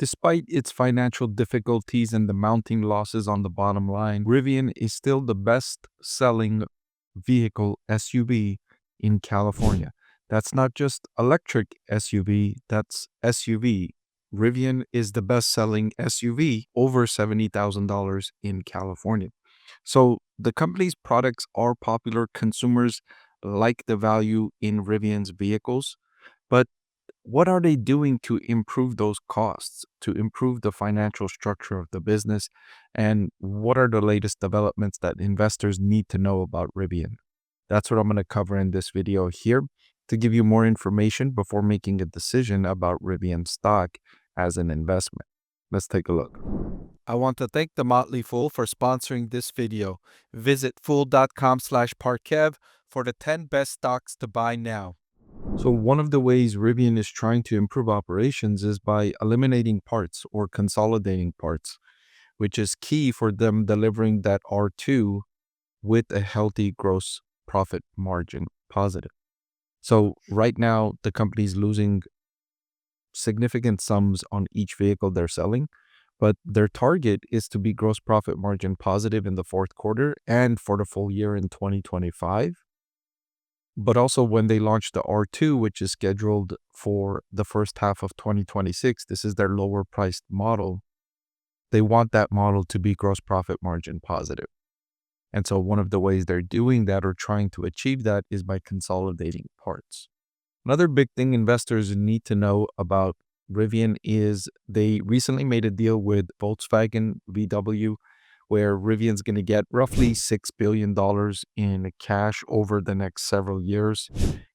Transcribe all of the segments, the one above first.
Despite its financial difficulties and the mounting losses on the bottom line, Rivian is still the best selling vehicle SUV in California. That's not just electric SUV, that's SUV. Rivian is the best selling SUV over $70,000 in California. So the company's products are popular. Consumers like the value in Rivian's vehicles, but what are they doing to improve those costs, to improve the financial structure of the business? And what are the latest developments that investors need to know about Rivian? That's what I'm going to cover in this video here to give you more information before making a decision about Rivian stock as an investment. Let's take a look. I want to thank the Motley Fool for sponsoring this video. Visit fool.com/parkev for the 10 best stocks to buy now. So one of the ways Rivian is trying to improve operations is by eliminating parts or consolidating parts, which is key for them delivering that R2 with a healthy gross profit margin positive. So right now, the company's losing significant sums on each vehicle they're selling, but their target is to be gross profit margin positive in the fourth quarter and for the full year in 2025. But also when they launch the R2, which is scheduled for the first half of 2026, this is their lower priced model. They want that model to be gross profit margin positive. And so one of the ways they're doing that or trying to achieve that is by consolidating parts. Another big thing investors need to know about Rivian is they recently made a deal with Volkswagen VW, where Rivian's going to get roughly $6 billion in cash over the next several years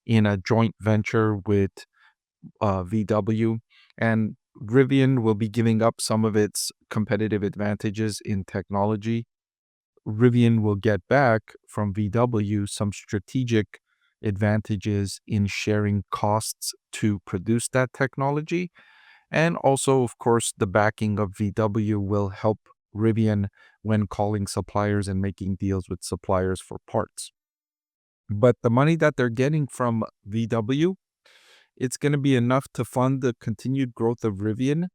in a joint venture with VW. And Rivian will be giving up some of its competitive advantages in technology. Rivian will get back from VW some strategic advantages in sharing costs to produce that technology. And also, of course, the backing of VW will help Rivian when calling suppliers and making deals with suppliers for parts. But the money that they're getting from VW, it's going to be enough to fund the continued growth of Rivian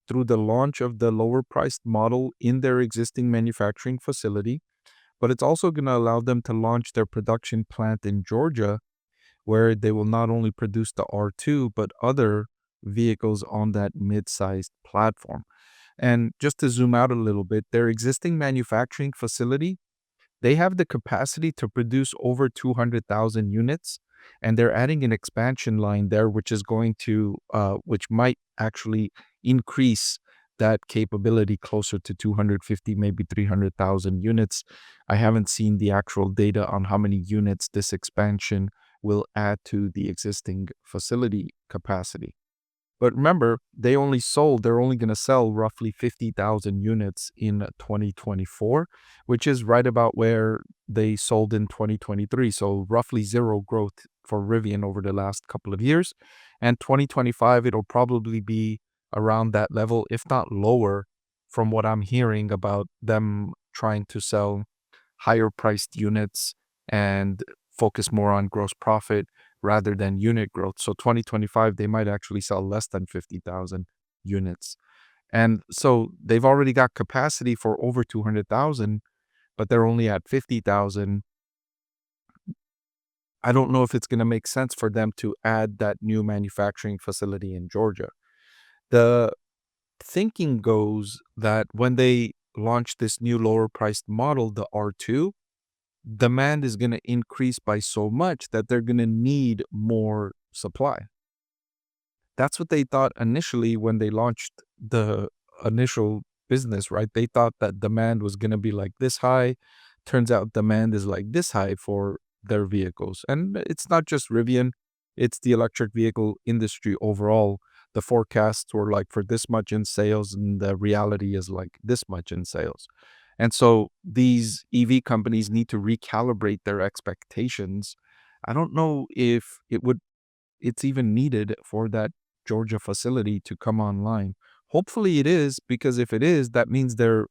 through the launch of the lower priced model in their existing manufacturing facility. But it's also going to allow them to launch their production plant in Georgia, where they will not only produce the R2, but other vehicles on that mid-sized platform. And just to zoom out a little bit, their existing manufacturing facility, they have the capacity to produce over 200,000 units, and they're adding an expansion line there, which is going to, which might actually increase that capability closer to 250, maybe 300,000 units. I haven't seen the actual data on how many units this expansion will add to the existing facility capacity. But remember, they're only going to sell roughly 50,000 units in 2024, which is right about where they sold in 2023. So roughly zero growth for Rivian over the last couple of years. And 2025, it'll probably be around that level, if not lower, from what I'm hearing about them trying to sell higher priced units and focus more on gross profit rather than unit growth. So 2025, they might actually sell less than 50,000 units. And so they've already got capacity for over 200,000, but they're only at 50,000. I don't know if it's going to make sense for them to add that new manufacturing facility in Georgia. The thinking goes that when they launch this new lower priced model, the R2, demand is going to increase by so much that they're going to need more supply. That's what they thought initially when they launched the initial business, right? They thought that demand was going to be like this high. Turns out demand is like this high for their vehicles. And it's not just Rivian, it's the electric vehicle industry overall. The forecasts were like for this much in sales, and the reality is like this much in sales. And so these EV companies need to recalibrate their expectations. I don't know if it's even needed for that Georgia facility to come online. Hopefully it is, because if it is, that means they're,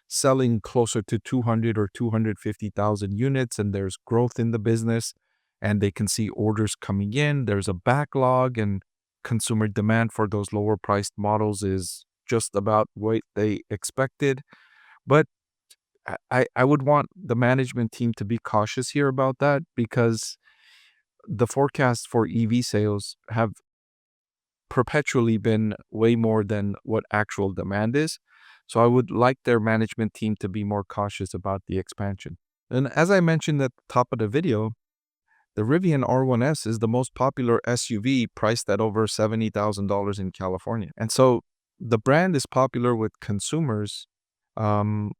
selling closer to 200 or 250,000 units, and there's growth in the business, and they can see orders coming in. There's a backlog, and consumer demand for those lower priced models is just about what they expected. But I would want the management team to be cautious here about that because the forecasts for EV sales have perpetually been way more than what actual demand is. So I would like their management team to be more cautious about the expansion. And as I mentioned at the top of the video, the Rivian R1S is the most popular SUV priced at over $70,000 in California. And so the brand is popular with consumers, um,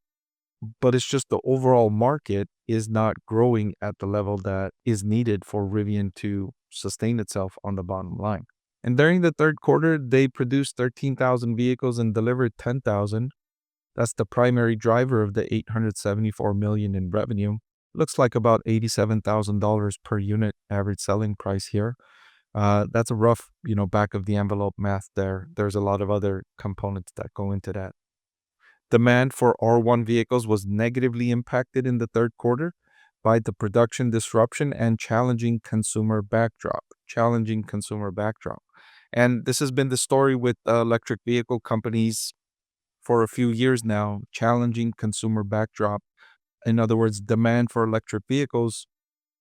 but it's just the overall market is not growing at the level that is needed for Rivian to sustain itself on the bottom line. And during the third quarter, they produced 13,000 vehicles and delivered 10,000. That's the primary driver of the $874 million in revenue. Looks like about $87,000 per unit average selling price here. That's a rough, back of the envelope math there. There's a lot of other components that go into that. Demand for R1 vehicles was negatively impacted in the third quarter by the production disruption and challenging consumer backdrop. And this has been the story with electric vehicle companies for a few years now, challenging consumer backdrop. In other words, demand for electric vehicles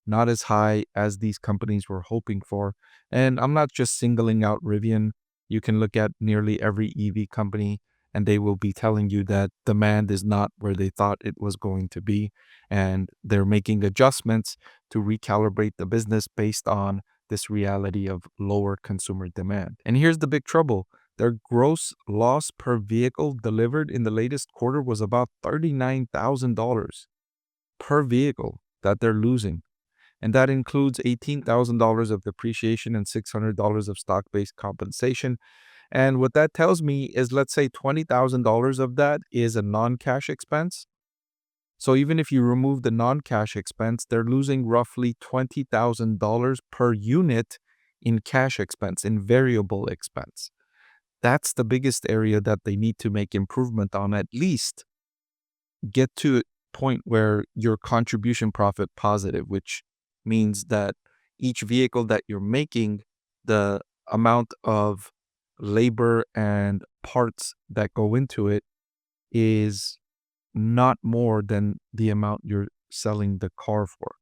not as high as these companies were hoping for. And I'm not just singling out Rivian. You can look at nearly every EV company and they will be telling you that demand is not where they thought it was going to be. And they're making adjustments to recalibrate the business based on this reality of lower consumer demand. And here's the big trouble. Their gross loss per vehicle delivered in the latest quarter was about $39,000 per vehicle that they're losing. And that includes $18,000 of depreciation and $600 of stock-based compensation. And what that tells me is, let's say $20,000 of that is a non-cash expense. So even if you remove the non-cash expense, they're losing roughly $20,000 per unit in cash expense, in variable expense. That's the biggest area that they need to make improvement on, at least get to a point where your contribution profit positive, which means that each vehicle that you're making, the amount of labor and parts that go into it is not more than the amount you're selling the car for.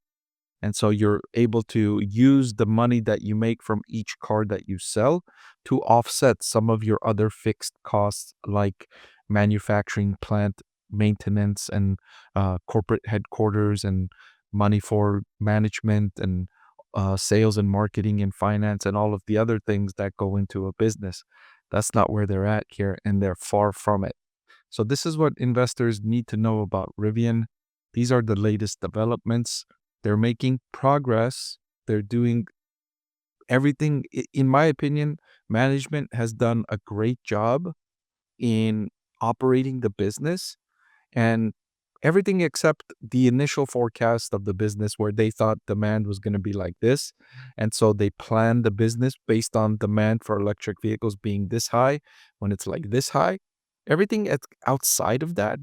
And so you're able to use the money that you make from each car that you sell to offset some of your other fixed costs like manufacturing plant maintenance and corporate headquarters and money for management and sales and marketing and finance and all of the other things that go into a business. That's not where they're at here, and they're far from it. So this is what investors need to know about Rivian. These are the latest developments. They're making progress. They're doing everything. In my opinion, management has done a great job in operating the business and everything except the initial forecast of the business where they thought demand was going to be like this. And so they planned the business based on demand for electric vehicles being this high when it's like this high. Everything outside of that,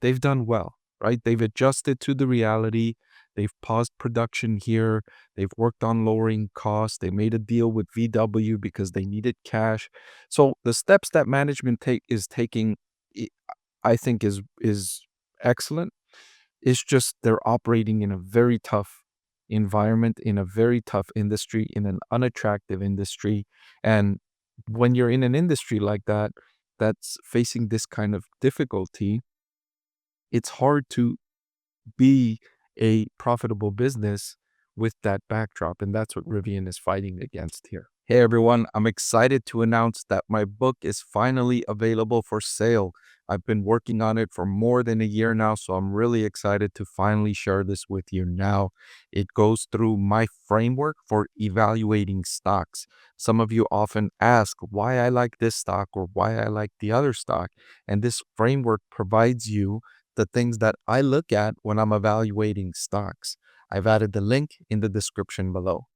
they've done well, right? They've adjusted to the reality. They've paused production here. They've worked on lowering costs. They made a deal with VW because they needed cash. So the steps that management is taking, I think is excellent. It's just they're operating in a very tough environment, in a very tough industry, in an unattractive industry. And when you're in an industry like that, that's facing this kind of difficulty, it's hard to be a profitable business with that backdrop. And that's what Rivian is fighting against here. Hey everyone, I'm excited to announce that my book is finally available for sale. I've been working on it for more than a year now, so I'm really excited to finally share this with you now. It goes through my framework for evaluating stocks. Some of you often ask why I like this stock or why I like the other stock, and this framework provides you the things that I look at when I'm evaluating stocks. I've added the link in the description below.